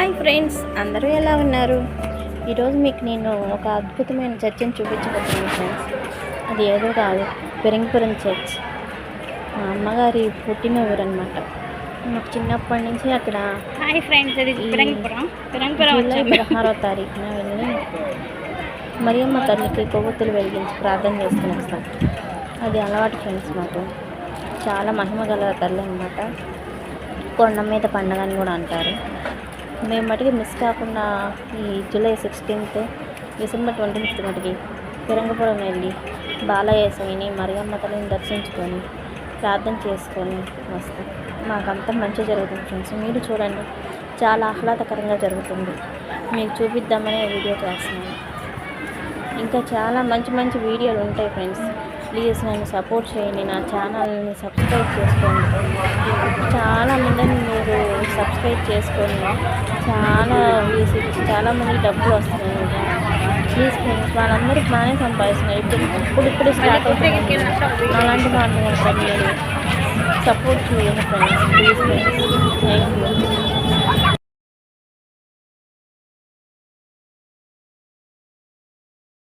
Hi friends, అందరూ ఎలా ఉన్నారు? ఈరోజు మీకు నేను ఒక అద్భుతమైన చర్చిని చూపించబోతున్నాను ఫ్రెండ్స్. అది ఏదో కాదు, పెరంగిపురం చర్చ్. మా అమ్మగారి పుట్టిన ఊరు అనమాట. నాకు చిన్నప్పటి నుంచి అక్కడ హాయ్ ఫ్రెండ్స్, అది పెరంగిపురం. జూలై 16వ తారీఖున వెళ్ళి మరియమ్మ తల్లికి కొవ్వొత్తులు వెలిగించి ప్రార్థన చేసుకుని వస్తాం. అది అలవాటు ఫ్రెండ్స్. మాకు చాలా మహిమ గల తల్లి అనమాట. కొండ మీద పండగ అని కూడా అంటారు. మేము మటుకు మిస్ కాకుండా ఈ జూలై 16th, డిసెంబర్ 25th మటుకి పెరంగపురం వెళ్ళి బాలయ్య స్వామిని మరియమ్మ తల్లిని దర్శించుకొని ప్రార్థన చేసుకొని వస్తాం. మాకంతా మంచి జరుగుతుంది ఫ్రెండ్స్. మీరు చూడండి, చాలా ఆహ్లాదకరంగా జరుగుతుంది. మీకు చూపిద్దామనే వీడియో చేస్తున్నాను. ఇంకా చాలా మంచి మంచి వీడియోలు ఉంటాయి ఫ్రెండ్స్. ప్లీజ్ నన్ను సపోర్ట్ చేయండి. నా ఛానల్ని సబ్స్క్రైబ్ చేసుకోండి. చాలా మందిని మీరు సబ్స్క్రైబ్ చేసుకొని చాలామంది డబ్బులు వస్తున్నాయి. ప్లీజ్ ఫ్రెండ్స్, వాళ్ళందరికీ బాగానే సంపాదిస్తున్నారు. ఇప్పుడు స్టార్ట్ అవుతుంది. అలాంటి మాటలు మీరు సపోర్ట్ చేయండి friends. Please friends, thank you.